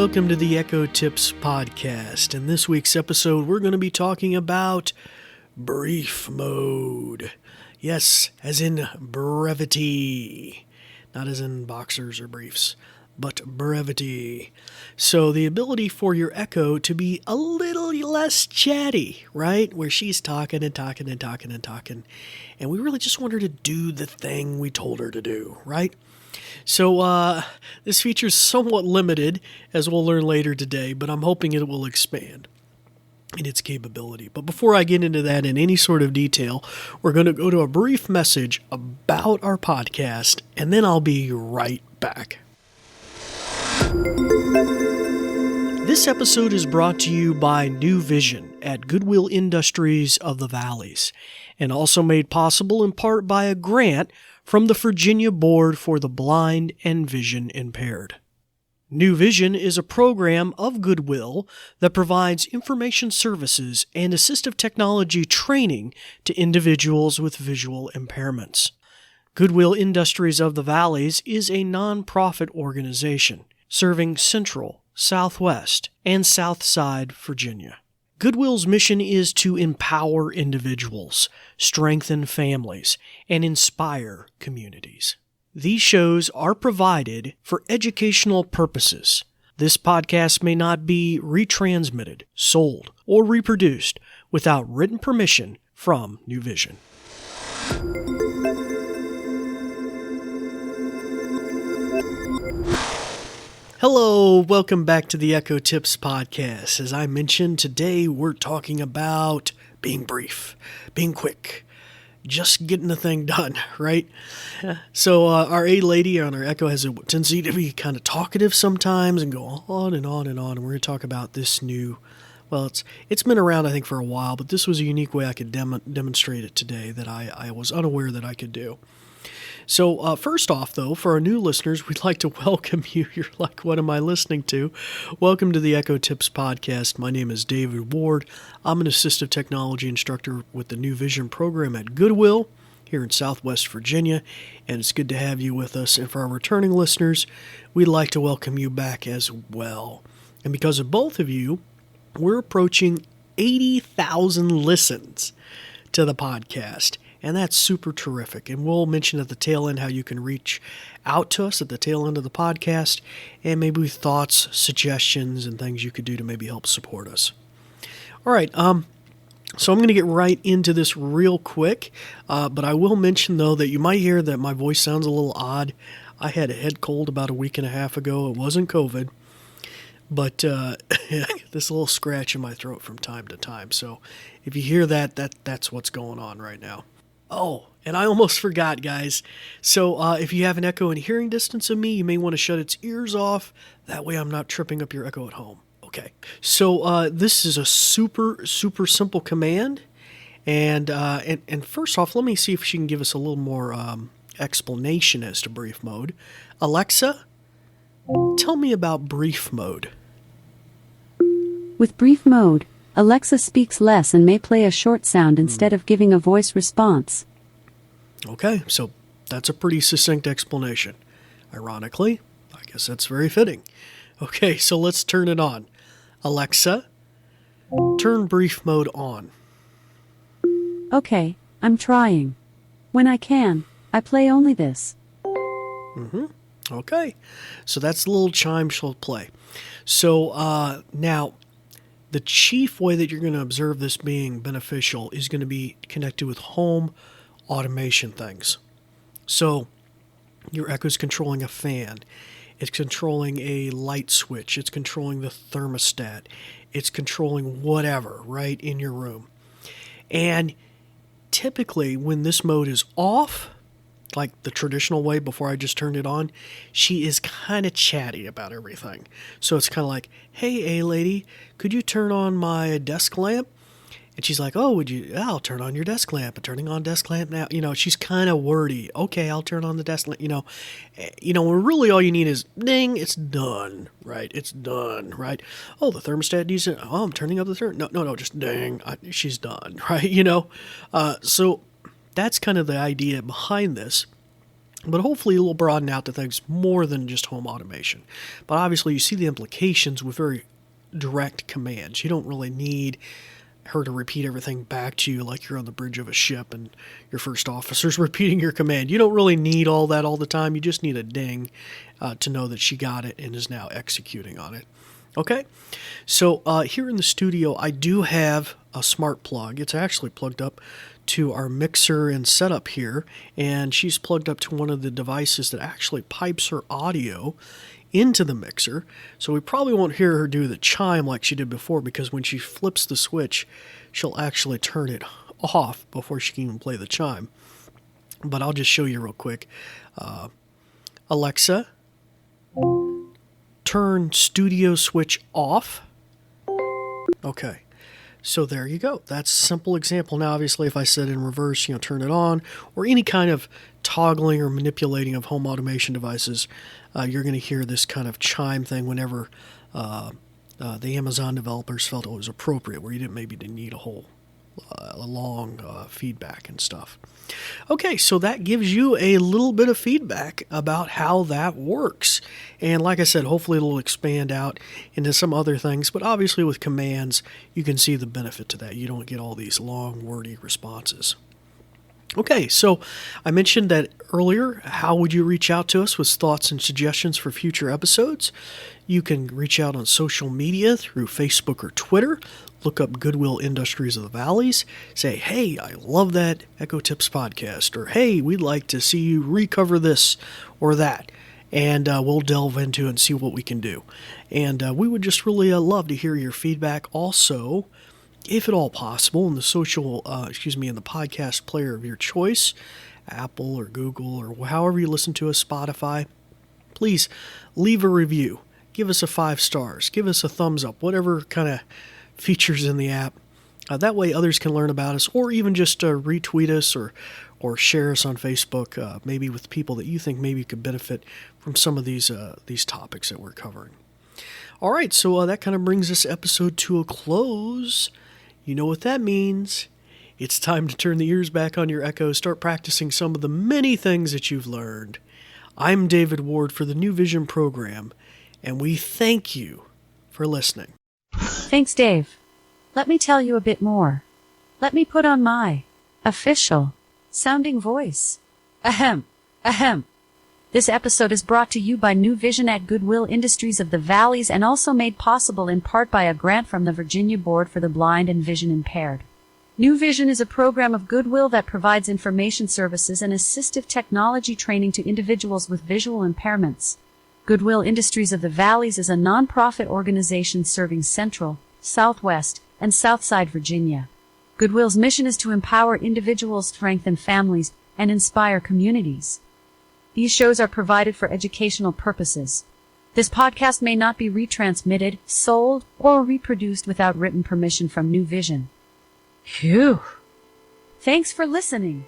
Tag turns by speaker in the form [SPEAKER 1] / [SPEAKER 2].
[SPEAKER 1] welcome to the Echo Tips podcast. In this week's episode, we're going to be talking about brief mode. Yes, as in brevity. Not as in boxers or briefs, but brevity. So the ability for your Echo to be a little less chatty, right? Where she's talking and talking and talking and talking. And we really just want her to do the thing we told her to do, right? So this feature is somewhat limited, as we'll learn later today, but I'm hoping it will expand in its capability. But before I get into that in any sort of detail, we're going to go to a brief message about our podcast, and then I'll be right back. This episode is brought to you by New Vision at Goodwill Industries of the Valleys, and also made possible in part by a grant from the Virginia Board for the Blind and Vision Impaired. New Vision is a program of Goodwill that provides information services and assistive technology training to individuals with visual impairments. Goodwill Industries of the Valleys is a nonprofit organization serving Central, Southwest, and Southside Virginia. Goodwill's mission is to empower individuals, strengthen families, and inspire communities. These shows are provided for educational purposes. This podcast may not be retransmitted, sold, or reproduced without written permission from New Vision. Hello, welcome back to the Echo Tips podcast. As I mentioned, today we're talking about being brief, being quick, just getting the thing done, right? So our A lady on our Echo has a tendency to be kind of talkative sometimes and go on and on and on. And we're going to talk about this new, well, it's been around I think for a while, but this was a unique way I could demonstrate it today that I was unaware that I could do. So first off, though, for our new listeners, we'd like to welcome you. You're like, what am I listening to? Welcome to the Echo Tips podcast. My name is David Ward. I'm an assistive technology instructor with the New Vision program at Goodwill here in Southwest Virginia, and it's good to have you with us. And for our returning listeners, we'd like to welcome you back as well. And because of both of you, we're approaching 80,000 listens to the podcast. And that's super terrific. And we'll mention at the tail end how you can reach out to us at the tail end of the podcast and maybe with thoughts, suggestions, and things you could do to maybe help support us. All right. So I'm going to get right into this real quick. But I will mention, though, that you might hear that my voice sounds a little odd. I had a head cold about a week and a half ago. It wasn't COVID. But this little scratch in my throat from time to time. So if you hear that's what's going on right now. Oh, and I almost forgot, guys. So if you have an Echo in hearing distance of me, you may want to shut its ears off. That way I'm not tripping up your Echo at home. Okay. So this is a super, super simple command. And first off, let me see if she can give us a little more explanation as to brief mode. Alexa, tell me about brief mode.
[SPEAKER 2] With brief mode, Alexa speaks less and may play a short sound instead of giving a voice response.
[SPEAKER 1] Okay, so that's a pretty succinct explanation. Ironically, I guess that's very fitting. Okay, so let's turn it on. Alexa, turn brief mode on.
[SPEAKER 2] Okay, I'm trying. When I can, I play only this.
[SPEAKER 1] Okay, so that's the little chime she'll play. So now, the chief way that you're going to observe this being beneficial is going to be connected with home automation things. So your Echo's controlling a fan. It's controlling a light switch. It's controlling the thermostat. It's controlling whatever, right, in your room. And typically when this mode is off, like the traditional way before I just turned it on, she is kind of chatty about everything. So it's kind of like, hey, A-lady, could you turn on my desk lamp? And she's like, oh, I'll turn on your desk lamp. I'm turning on desk lamp now. You know, she's kind of wordy. Okay, I'll turn on the desk lamp. You know, when really all you need is ding, it's done, right? It's done, right? Oh, the thermostat needs it. Oh, I'm turning up the thermostat. No, just ding. She's done, right? So that's kind of the idea behind this. But hopefully it will broaden out to things more than just home automation. But obviously you see the implications with very direct commands. You don't really need her to repeat everything back to you like you're on the bridge of a ship and your first officer's repeating your command. You don't really need all that all the time. You just need a ding to know that she got it and is now executing on it. Okay, so here in the studio, I do have a smart plug. It's actually plugged up to our mixer and setup here, and she's plugged up to one of the devices that actually pipes her audio into the mixer. So we probably won't hear her do the chime like she did before, because when she flips the switch, she'll actually turn it off before she can even play the chime. But I'll just show you real quick. Alexa, turn studio switch off. Okay, so there you go. That's a simple example. Now, obviously, if I said in reverse, turn it on, or any kind of toggling or manipulating of home automation devices, you're going to hear this kind of chime thing whenever the Amazon developers felt it was appropriate, where you didn't maybe need a whole long feedback and stuff. Okay, so that gives you a little bit of feedback about how that works. And like I said, hopefully it'll expand out into some other things. But obviously with commands, you can see the benefit to that. You don't get all these long, wordy responses. Okay, so I mentioned that earlier. How would you reach out to us with thoughts and suggestions for future episodes? You can reach out on social media through Facebook or Twitter. Look up Goodwill Industries of the Valleys. Say, hey, I love that Echo Tips podcast. Or, hey, we'd like to see you recover this or that. And we'll delve into and see what we can do. And we would just really love to hear your feedback. Also, if at all possible, in the in the podcast player of your choice, Apple or Google or however you listen to us, Spotify, please leave a review. Give us a 5 stars. Give us a thumbs up, whatever kind of features in the app. That way others can learn about us, or even just retweet us or share us on Facebook, maybe with people that you think maybe could benefit from some of these topics that we're covering. All right, so that kind of brings this episode to a close. You know what that means. It's time to turn the ears back on your Echo, start practicing some of the many things that you've learned. I'm David Ward for the New Vision program, and we thank you for listening.
[SPEAKER 2] Thanks, Dave. Let me tell you a bit more. Let me put on my official sounding voice. Ahem, ahem. This episode is brought to you by New Vision at Goodwill Industries of the Valleys, and also made possible in part by a grant from the Virginia Board for the Blind and Vision Impaired. New Vision is a program of Goodwill that provides information services and assistive technology training to individuals with visual impairments. Goodwill Industries of the Valleys is a nonprofit organization serving Central, Southwest, and Southside Virginia. Goodwill's mission is to empower individuals, strengthen families, and inspire communities. These shows are provided for educational purposes. This podcast may not be retransmitted, sold, or reproduced without written permission from New Vision. Phew! Thanks for listening.